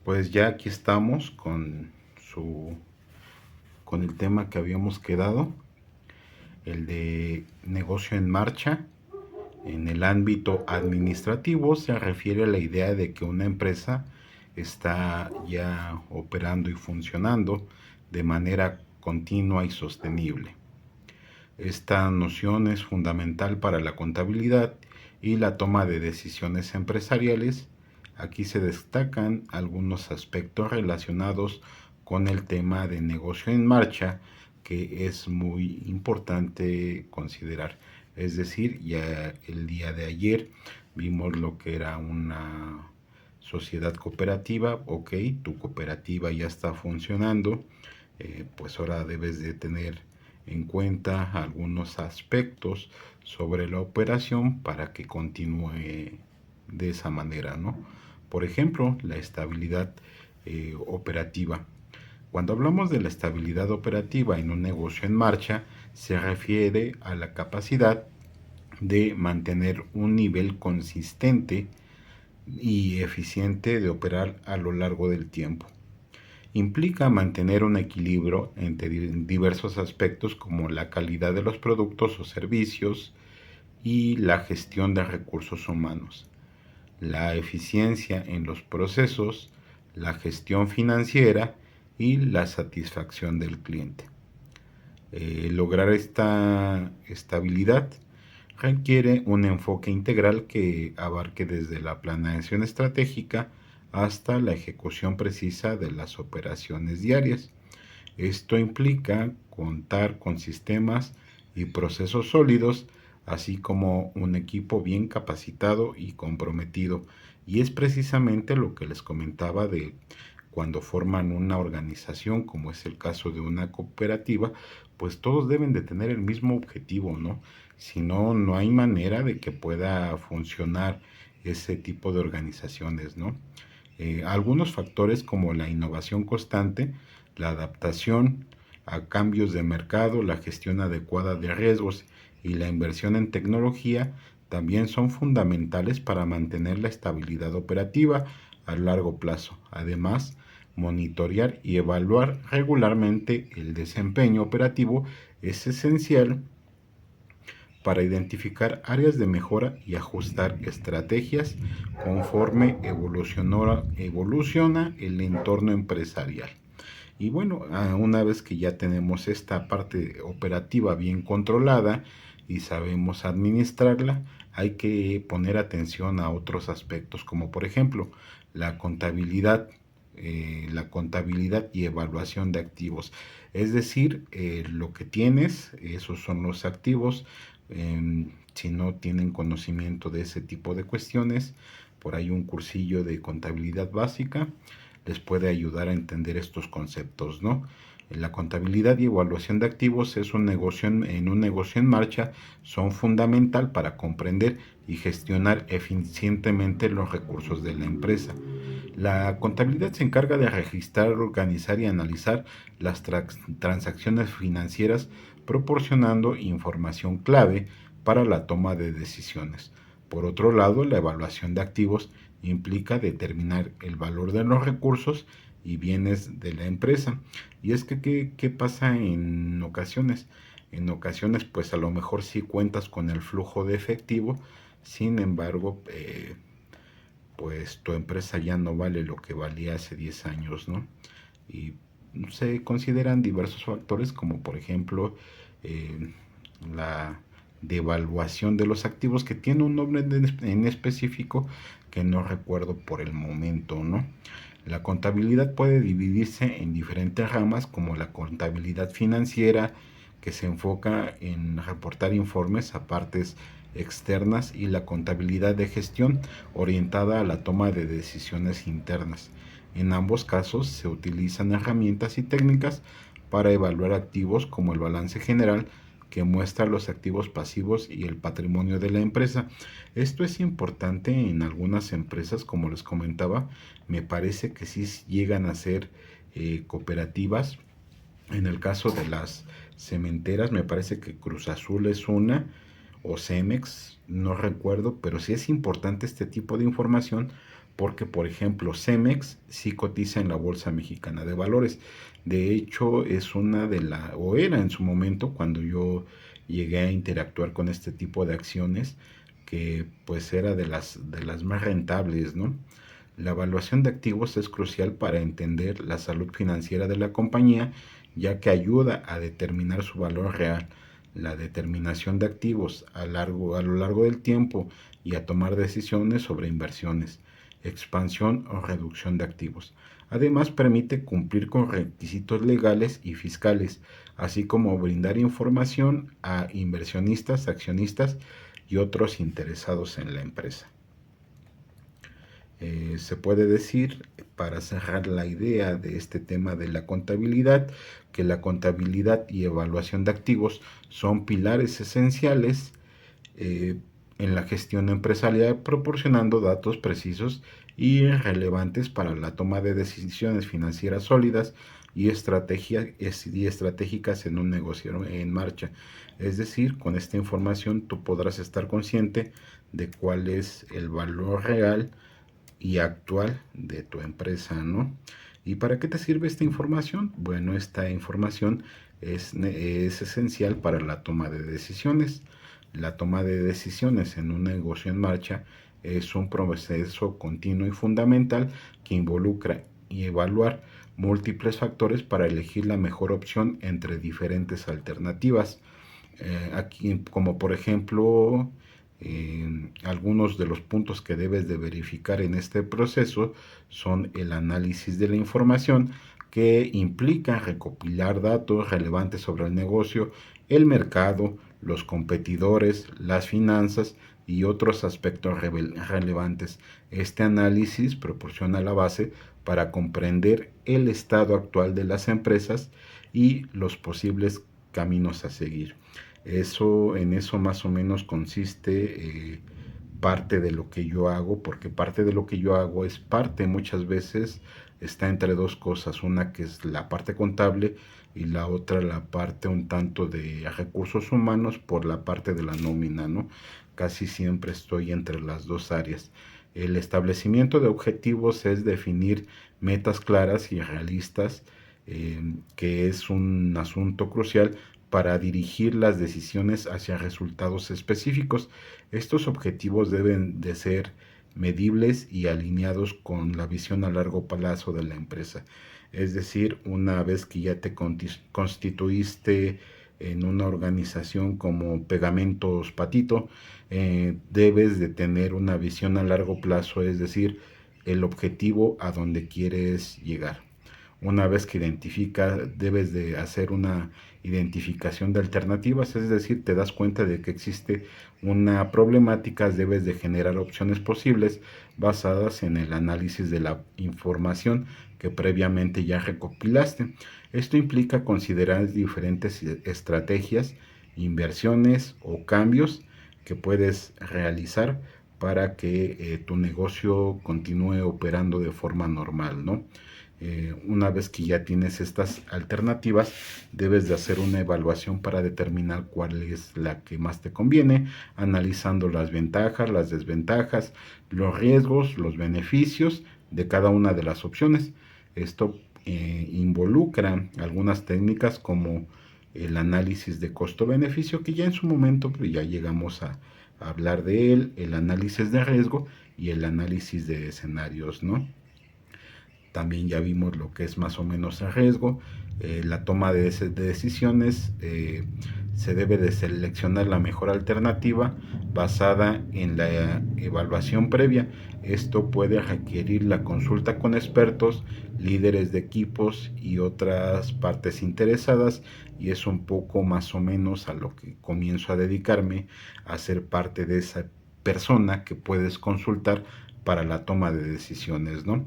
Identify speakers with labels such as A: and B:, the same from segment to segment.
A: Pues ya aquí estamos con el tema que habíamos quedado, el de negocio en marcha. En el ámbito administrativo se refiere a la idea de que una empresa está ya operando y funcionando de manera continua y sostenible. Esta noción es fundamental para la contabilidad y la toma de decisiones empresariales. Aquí se destacan algunos aspectos relacionados con el tema de negocio en marcha que es muy importante considerar. Es decir, ya el día de ayer vimos lo que era una sociedad cooperativa. Ok, tu cooperativa ya está funcionando, pues ahora debes de tener en cuenta algunos aspectos sobre la operación para que continúe de esa manera, ¿no? Por ejemplo, la estabilidad operativa. Cuando hablamos de la estabilidad operativa en un negocio en marcha, se refiere a la capacidad de mantener un nivel consistente y eficiente de operar a lo largo del tiempo. Implica mantener un equilibrio entre diversos aspectos como la calidad de los productos o servicios y la gestión de recursos humanos, la eficiencia en los procesos, la gestión financiera y la satisfacción del cliente. Lograr esta estabilidad requiere un enfoque integral que abarque desde la planeación estratégica hasta la ejecución precisa de las operaciones diarias. Esto implica contar con sistemas y procesos sólidos, así como un equipo bien capacitado y comprometido. Y es precisamente lo que les comentaba de cuando forman una organización, como es el caso de una cooperativa, pues todos deben de tener el mismo objetivo, ¿no? Si no, no hay manera de que pueda funcionar ese tipo de organizaciones, ¿no? Algunos factores como la innovación constante, la adaptación a cambios de mercado, la gestión adecuada de riesgos y la inversión en tecnología también son fundamentales para mantener la estabilidad operativa a largo plazo. Además, monitorear y evaluar regularmente el desempeño operativo es esencial para identificar áreas de mejora y ajustar estrategias conforme evoluciona el entorno empresarial. Y bueno, una vez que ya tenemos esta parte operativa bien controlada y sabemos administrarla, hay que poner atención a otros aspectos, como por ejemplo la contabilidad y evaluación de activos. Es decir, lo que tienes, esos son los activos. Si no tienen conocimiento de ese tipo de cuestiones, por ahí un cursillo de contabilidad básica les puede ayudar a entender estos conceptos, ¿no? La contabilidad y evaluación de activos es un negocio en un negocio en marcha, son fundamental para comprender y gestionar eficientemente los recursos de la empresa. La contabilidad se encarga de registrar, organizar y analizar las transacciones financieras, proporcionando información clave para la toma de decisiones. Por otro lado, la evaluación de activos implica determinar el valor de los recursos y bienes de la empresa. Y es que, ¿qué pasa en ocasiones? En ocasiones, pues a lo mejor sí cuentas con el flujo de efectivo, sin embargo, pues tu empresa ya no vale lo que valía hace 10 años, ¿no? Y se consideran diversos factores como por ejemplo eh, la devaluación de los activos, que tiene un nombre en específico que no recuerdo por el momento, ¿no? La contabilidad puede dividirse en diferentes ramas, como la contabilidad financiera, que se enfoca en reportar informes a partes externas, y la contabilidad de gestión, orientada a la toma de decisiones internas. En ambos casos se utilizan herramientas y técnicas para evaluar activos, como el balance general, que muestra los activos pasivos y el patrimonio de la empresa. Esto es importante en algunas empresas, como les comentaba, me parece que sí llegan a ser cooperativas. En el caso de las cementeras, me parece que Cruz Azul es una, o Cemex, no recuerdo, pero sí es importante este tipo de información porque por ejemplo Cemex sí cotiza en la Bolsa Mexicana de Valores. De hecho es o era en su momento cuando yo llegué a interactuar con este tipo de acciones, que pues era de las más rentables, ¿no? La evaluación de activos es crucial para entender la salud financiera de la compañía, ya que ayuda a determinar su valor real. La determinación de activos a lo largo del tiempo y a tomar decisiones sobre inversiones, expansión o reducción de activos. Además, permite cumplir con requisitos legales y fiscales, así como brindar información a inversionistas, accionistas y otros interesados en la empresa. Se puede decir, para cerrar la idea de este tema de la contabilidad, que la contabilidad y evaluación de activos son pilares esenciales eh, en la gestión empresarial, proporcionando datos precisos y relevantes para la toma de decisiones financieras sólidas y estratégicas en un negocio en marcha. Es decir, con esta información tú podrás estar consciente de cuál es el valor real y actual de tu empresa, ¿no? ¿Y para qué te sirve esta información? Bueno, esta información es esencial para la toma de decisiones. La toma de decisiones en un negocio en marcha es un proceso continuo y fundamental que involucra y evaluar múltiples factores para elegir la mejor opción entre diferentes alternativas. Aquí, como por ejemplo, algunos de los puntos que debes de verificar en este proceso son el análisis de la información, que implica recopilar datos relevantes sobre el negocio, el mercado, los competidores, las finanzas y otros aspectos relevantes. Este análisis proporciona la base para comprender el estado actual de las empresas y los posibles caminos a seguir. En eso más o menos consiste parte de lo que yo hago, porque parte de lo que yo hago es parte muchas veces está entre dos cosas, una que es la parte contable y la otra la parte un tanto de recursos humanos por la parte de la nómina, ¿no? Casi siempre estoy entre las dos áreas. El establecimiento de objetivos es definir metas claras y realistas, que es un asunto crucial para dirigir las decisiones hacia resultados específicos. Estos objetivos deben de ser medibles y alineados con la visión a largo plazo de la empresa. Es decir, una vez que ya te constituiste en una organización como Pegamentos Patito, debes de tener una visión a largo plazo, es decir, el objetivo a donde quieres llegar. Una vez que debes de hacer una identificación de alternativas, es decir, te das cuenta de que existe una problemática, debes de generar opciones posibles basadas en el análisis de la información que previamente ya recopilaste. Esto implica considerar diferentes estrategias, inversiones o cambios que puedes realizar para que tu negocio continúe operando de forma normal, ¿no? Una vez que ya tienes estas alternativas, debes de hacer una evaluación para determinar cuál es la que más te conviene, analizando las ventajas, las desventajas, los riesgos, los beneficios de cada una de las opciones. Esto involucra algunas técnicas como el análisis de costo-beneficio, que ya en su momento pues, ya llegamos a hablar de él, el análisis de riesgo y el análisis de escenarios, ¿no? También ya vimos lo que es más o menos el riesgo. La toma de decisiones, se debe de seleccionar la mejor alternativa basada en la evaluación previa. Esto puede requerir la consulta con expertos, líderes de equipos y otras partes interesadas, y es un poco más o menos a lo que comienzo a dedicarme, a ser parte de esa persona que puedes consultar para la toma de decisiones, ¿no?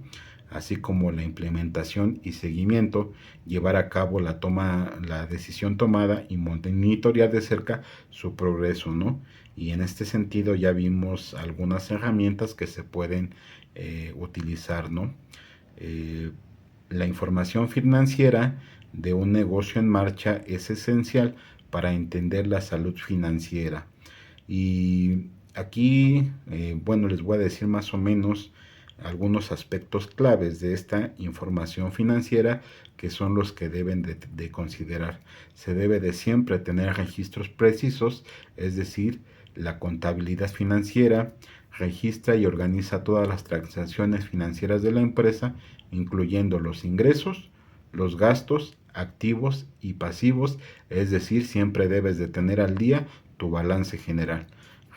A: Así como la implementación y seguimiento, llevar a cabo la decisión tomada y monitorear de cerca su progreso, ¿no? Y en este sentido ya vimos algunas herramientas que se pueden utilizar, ¿no? Eh, la información financiera de un negocio en marcha es esencial para entender la salud financiera. Y aquí, bueno, les voy a decir más o menos algunos aspectos claves de esta información financiera que son los que deben de considerar. Se debe de siempre tener registros precisos, es decir, la contabilidad financiera registra y organiza todas las transacciones financieras de la empresa, incluyendo los ingresos, los gastos, activos y pasivos, es decir, siempre debes de tener al día tu balance general,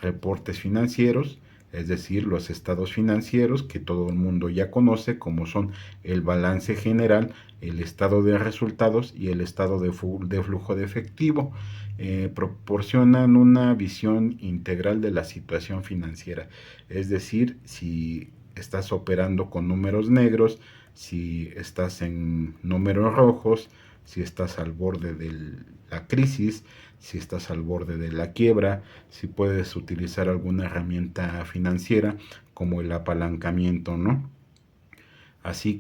A: reportes financieros, es decir, los estados financieros que todo el mundo ya conoce, como son el balance general, el estado de resultados y el estado de flujo de efectivo. Proporcionan una visión integral de la situación financiera, es decir, si estás operando con números negros, si estás en números rojos, si estás al borde de la crisis, si estás al borde de la quiebra, si puedes utilizar alguna herramienta financiera como el apalancamiento, ¿no? Así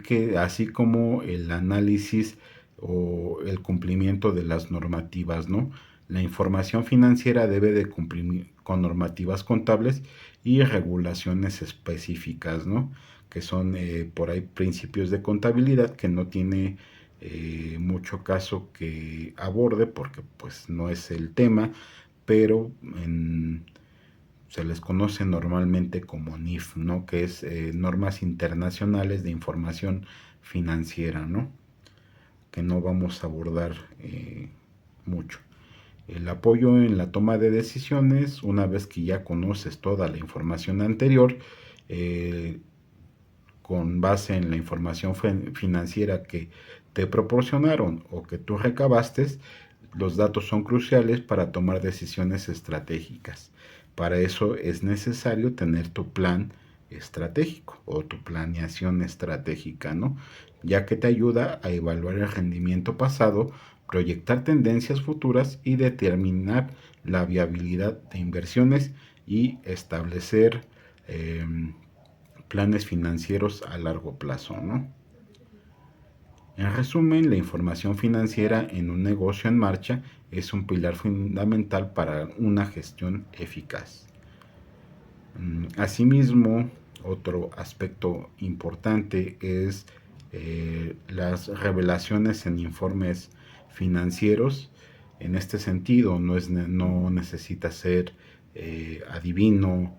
A: como el análisis o el cumplimiento de las normativas, ¿no? La información financiera debe de cumplir con normativas contables y regulaciones específicas, ¿no? Que son por ahí principios de contabilidad que no tiene mucho caso que aborde porque pues no es el tema, pero se les conoce normalmente como NIF, ¿no? Que es normas internacionales de información financiera, ¿no? Que no vamos a abordar mucho. El apoyo en la toma de decisiones, una vez que ya conoces toda la información anterior, eh, con base en la información financiera que te proporcionaron o que tú recabaste, los datos son cruciales para tomar decisiones estratégicas. Para eso es necesario tener tu plan estratégico o tu planeación estratégica, ¿no? Ya que te ayuda a evaluar el rendimiento pasado, proyectar tendencias futuras y determinar la viabilidad de inversiones y establecer eh, planes financieros a largo plazo, ¿no? En resumen, la información financiera en un negocio en marcha es un pilar fundamental para una gestión eficaz. Asimismo, otro aspecto importante es las revelaciones en informes financieros. En este sentido, no necesita ser adivino,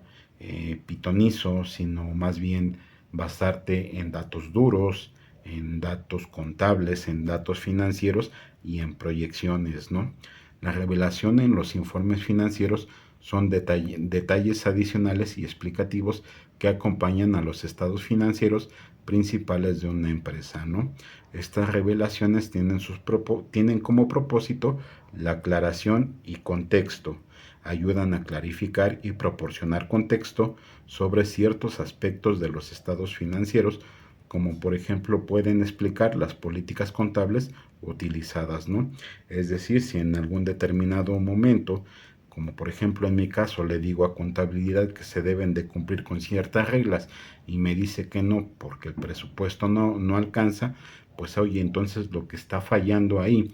A: pitonizo, sino más bien basarte en datos duros, en datos contables, en datos financieros y en proyecciones, ¿no? La revelación en los informes financieros son detalles adicionales y explicativos que acompañan a los estados financieros principales de una empresa, ¿no? Estas revelaciones tienen como propósito la aclaración y contexto. Ayudan a clarificar y proporcionar contexto sobre ciertos aspectos de los estados financieros, como por ejemplo pueden explicar las políticas contables utilizadas, ¿no? Es decir, si en algún determinado momento, como por ejemplo en mi caso le digo a contabilidad que se deben de cumplir con ciertas reglas y me dice que no porque el presupuesto no alcanza, pues oye, entonces lo que está fallando ahí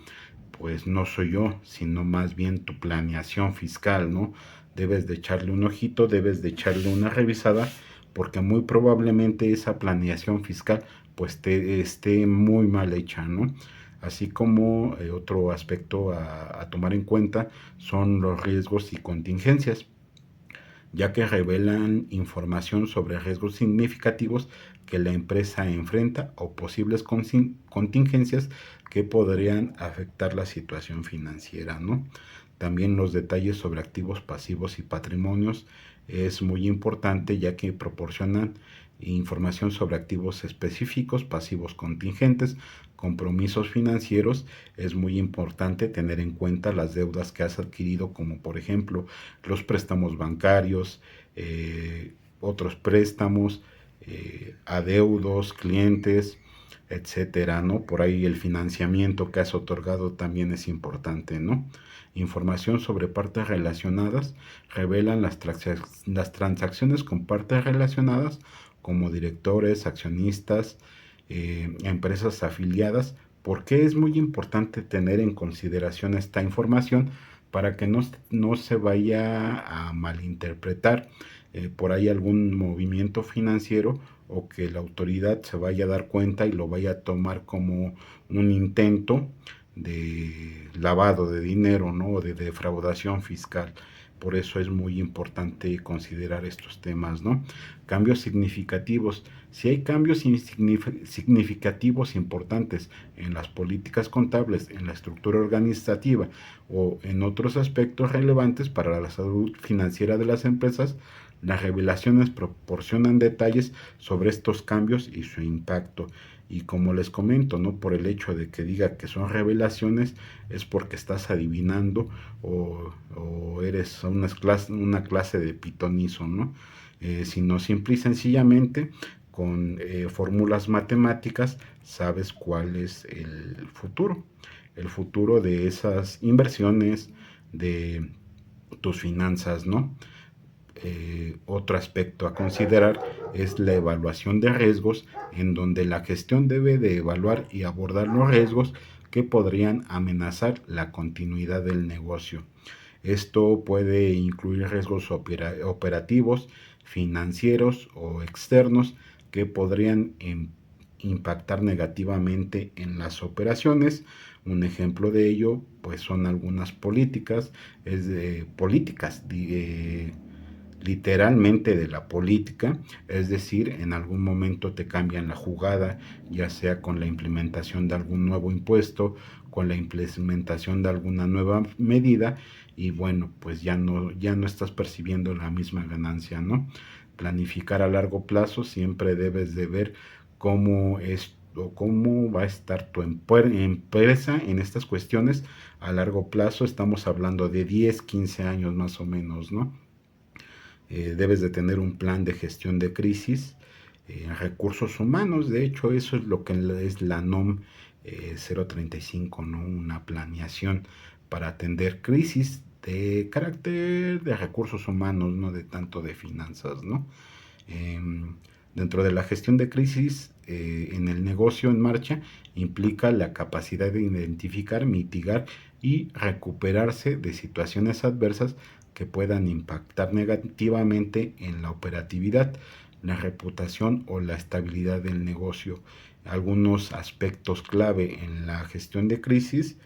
A: pues no soy yo, sino más bien tu planeación fiscal, ¿no? Debes de echarle un ojito, debes de echarle una revisada, porque muy probablemente esa planeación fiscal pues esté muy mal hecha, ¿no? Así como otro aspecto a tomar en cuenta son los riesgos y contingencias, ya que revelan información sobre riesgos significativos que la empresa enfrenta o posibles contingencias que podrían afectar la situación financiera, ¿no? También los detalles sobre activos pasivos y patrimonios es muy importante ya que proporcionan información sobre activos específicos, pasivos contingentes, compromisos financieros. Es muy importante tener en cuenta las deudas que has adquirido, como por ejemplo los préstamos bancarios, otros préstamos, adeudos, clientes, etcétera, ¿no? Por ahí el financiamiento que has otorgado también es importante, ¿no? Información sobre partes relacionadas revelan las transacciones con partes relacionadas como directores, accionistas, empresas afiliadas. ¿Por qué es muy importante tener en consideración esta información? Para que no se vaya a malinterpretar por ahí algún movimiento financiero o que la autoridad se vaya a dar cuenta y lo vaya a tomar como un intento de lavado de dinero, ¿no? O de defraudación fiscal. Por eso es muy importante considerar estos temas, ¿no? Cambios significativos. Si hay cambios significativos importantes en las políticas contables, en la estructura organizativa o en otros aspectos relevantes para la salud financiera de las empresas, las revelaciones proporcionan detalles sobre estos cambios y su impacto. Y como les comento, no por el hecho de que diga que son revelaciones, es porque estás adivinando o eres una clase de pitonizo, ¿no? Sino simple y sencillamente con fórmulas matemáticas sabes cuál es el futuro de esas inversiones, de tus finanzas, ¿no? Otro aspecto a considerar es la evaluación de riesgos, en donde la gestión debe de evaluar y abordar los riesgos que podrían amenazar la continuidad del negocio. Esto puede incluir riesgos operativos, financieros o externos que podrían impactar negativamente en las operaciones. Un ejemplo de ello, pues son algunas políticas, literalmente de la política, es decir, en algún momento te cambian la jugada, ya sea con la implementación de algún nuevo impuesto, con la implementación de alguna nueva medida, y bueno, pues ya no estás percibiendo la misma ganancia, ¿no? Planificar a largo plazo, siempre debes de ver cómo es o cómo va a estar tu empresa en estas cuestiones a largo plazo. Estamos hablando de 10, 15 años más o menos, ¿no? Debes de tener un plan de gestión de crisis, recursos humanos. De hecho, eso es lo que es la NOM 035, ¿no? Una planeación para atender crisis de carácter de recursos humanos, no de tanto de finanzas, ¿no? Dentro de la gestión de crisis en el negocio en marcha implica la capacidad de identificar, mitigar y recuperarse de situaciones adversas que puedan impactar negativamente en la operatividad, la reputación o la estabilidad del negocio. Algunos aspectos clave en la gestión de crisis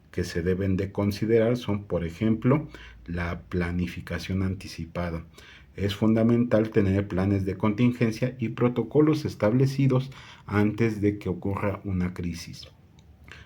A: que se deben de considerar son, por ejemplo, la planificación anticipada. Es fundamental tener planes de contingencia y protocolos establecidos antes de que ocurra una crisis.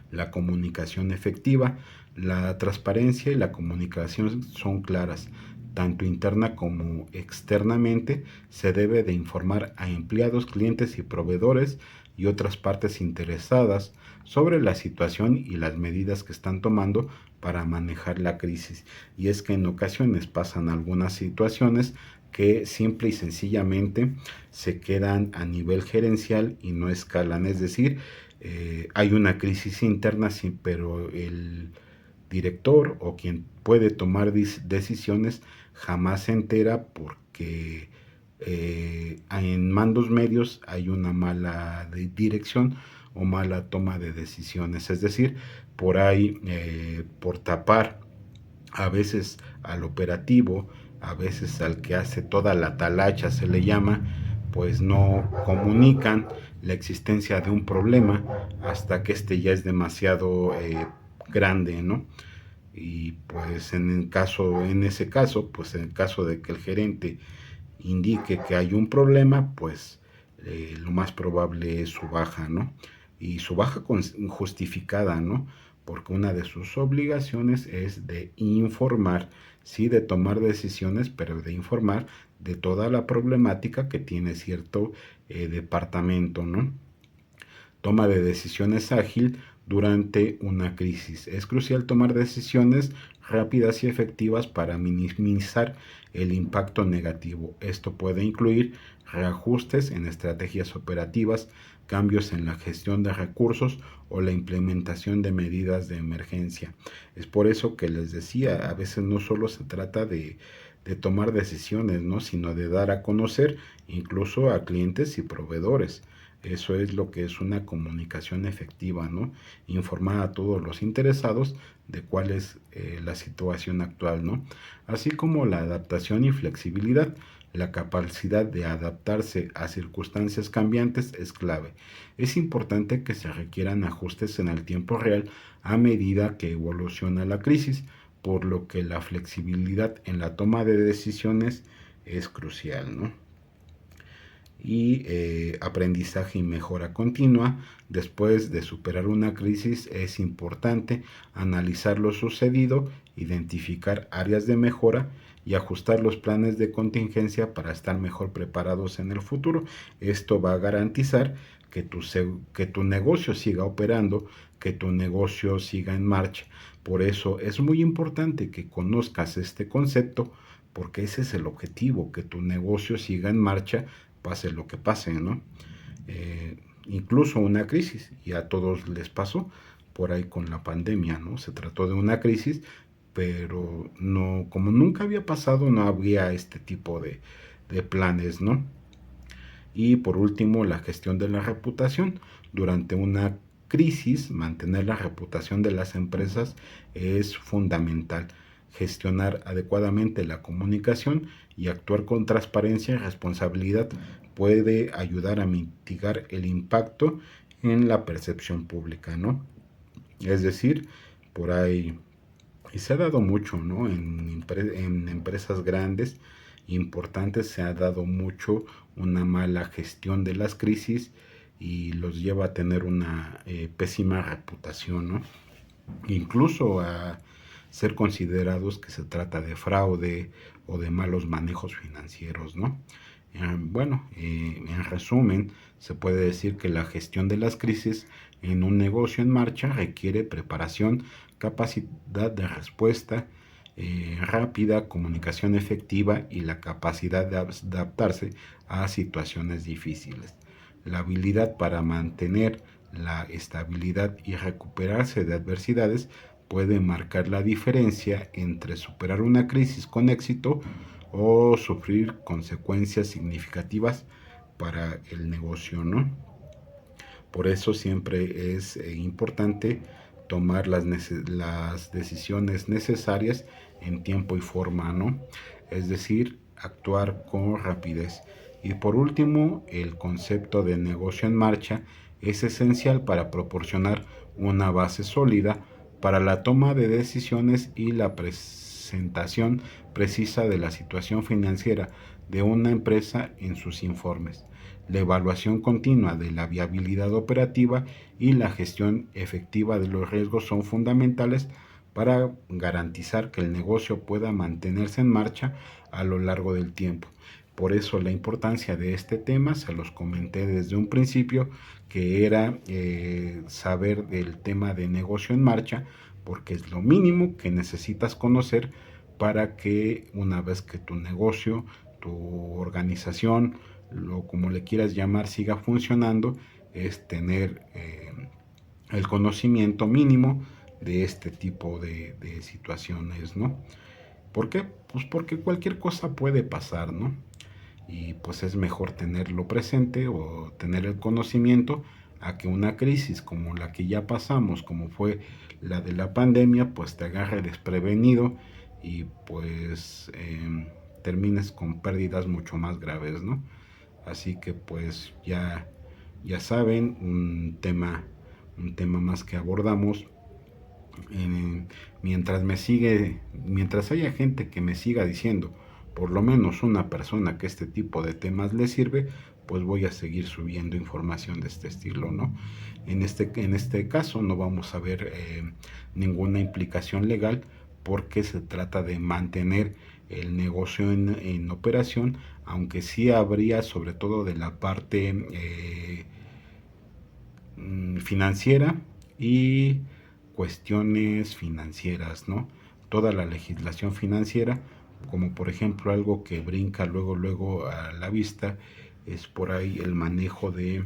A: La comunicación efectiva, la transparencia y la comunicación son claras. Tanto interna como externamente se debe de informar a empleados, clientes y proveedores y otras partes interesadas sobre la situación y las medidas que están tomando para manejar la crisis. Y es que en ocasiones pasan algunas situaciones que simple y sencillamente se quedan a nivel gerencial y no escalan. Es decir, hay una crisis interna, sí, pero el director o quien puede tomar decisiones jamás se entera porque en mandos medios hay una mala dirección o mala toma de decisiones. Es decir, por ahí, por tapar a veces al operativo, a veces al que hace toda la talacha se le llama, pues no comunican la existencia de un problema hasta que este ya es demasiado grande, ¿no? Y pues en ese caso, pues en el caso de que el gerente indique que hay un problema, pues lo más probable es su baja, ¿no? Y su baja justificada, ¿no? Porque una de sus obligaciones es de informar, sí, de tomar decisiones, pero de informar de toda la problemática que tiene cierto departamento, ¿no? Toma de decisiones ágil durante una crisis. Es crucial tomar decisiones rápidas y efectivas para minimizar el impacto negativo. Esto puede incluir reajustes en estrategias operativas, cambios en la gestión de recursos o la implementación de medidas de emergencia. Es por eso que les decía, a veces no solo se trata de tomar decisiones, ¿no? Sino de dar a conocer incluso a clientes y proveedores. Eso es lo que es una comunicación efectiva, ¿no? Informar a todos los interesados de cuál es la situación actual, ¿no? Así como la adaptación y flexibilidad. La capacidad de adaptarse a circunstancias cambiantes es clave. Es importante que se requieran ajustes en el tiempo real a medida que evoluciona la crisis, por lo que la flexibilidad en la toma de decisiones es crucial, ¿no? Y aprendizaje y mejora continua. Después de superar una crisis es importante analizar lo sucedido, identificar áreas de mejora y ajustar los planes de contingencia para estar mejor preparados en el futuro. Esto va a garantizar que tu negocio siga operando, que tu negocio siga en marcha. Por eso es muy importante que conozcas este concepto, porque ese es el objetivo, que tu negocio siga en marcha pase lo que pase, ¿no? Incluso una crisis, y a todos les pasó por ahí con la pandemia, ¿no? Se trató de una crisis, pero no, como nunca había pasado, no había este tipo de planes, ¿no? Y por último, la gestión de la reputación. Durante una crisis, mantener la reputación de las empresas es fundamental. Gestionar adecuadamente la comunicación y actuar con transparencia y responsabilidad puede ayudar a mitigar el impacto en la percepción pública, ¿no? Es decir, por ahí, y se ha dado mucho, ¿no? En empresas grandes, importantes, se ha dado mucho una mala gestión de las crisis y los lleva a tener una pésima reputación, ¿no? Incluso a ser considerados que se trata de fraude o de malos manejos financieros, ¿no? En resumen, se puede decir que la gestión de las crisis en un negocio en marcha requiere preparación, capacidad de respuesta rápida, comunicación efectiva y la capacidad de adaptarse a situaciones difíciles. La habilidad para mantener la estabilidad y recuperarse de adversidades puede marcar la diferencia entre superar una crisis con éxito o sufrir consecuencias significativas para el negocio, ¿no? Por eso siempre es importante tomar las decisiones necesarias en tiempo y forma, ¿no? Es decir, actuar con rapidez. Y por último, el concepto de negocio en marcha es esencial para proporcionar una base sólida para la toma de decisiones y la presentación precisa de la situación financiera de una empresa en sus informes. La evaluación continua de la viabilidad operativa y la gestión efectiva de los riesgos son fundamentales para garantizar que el negocio pueda mantenerse en marcha a lo largo del tiempo. Por eso la importancia de este tema, se los comenté desde un principio, que era saber del tema de negocio en marcha, porque es lo mínimo que necesitas conocer para que una vez que tu negocio, tu organización, lo como le quieras llamar, siga funcionando, es tener el conocimiento mínimo de este tipo de situaciones, ¿no? ¿Por qué? Pues porque cualquier cosa puede pasar, ¿no? Y pues es mejor tenerlo presente o tener el conocimiento a que una crisis como la que ya pasamos, como fue la de la pandemia, pues te agarre desprevenido y pues termines con pérdidas mucho más graves, ¿no? Así que pues ya saben, un tema más que abordamos. Mientras haya gente que me siga diciendo, por lo menos una persona, que este tipo de temas le sirve, pues voy a seguir subiendo información de este estilo, ¿no? En este caso no vamos a ver ninguna implicación legal, porque se trata de mantener el negocio en operación, aunque sí habría, sobre todo de la parte financiera y cuestiones financieras, ¿no? Toda la legislación financiera, como por ejemplo algo que brinca luego a la vista, es por ahí el manejo de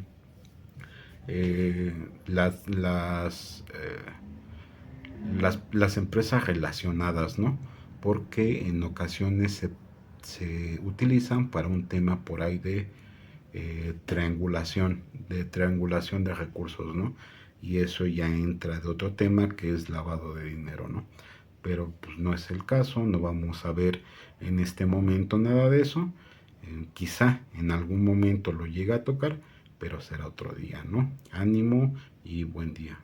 A: eh, las, las, las empresas relacionadas, ¿no? Porque en ocasiones se utilizan para un tema por ahí de triangulación de recursos, ¿no? Y eso ya entra de otro tema, que es lavado de dinero, ¿no? Pero pues no es el caso, no vamos a ver en este momento nada de eso. Quizá en algún momento lo llegue a tocar, pero será otro día, ¿no? Ánimo y buen día.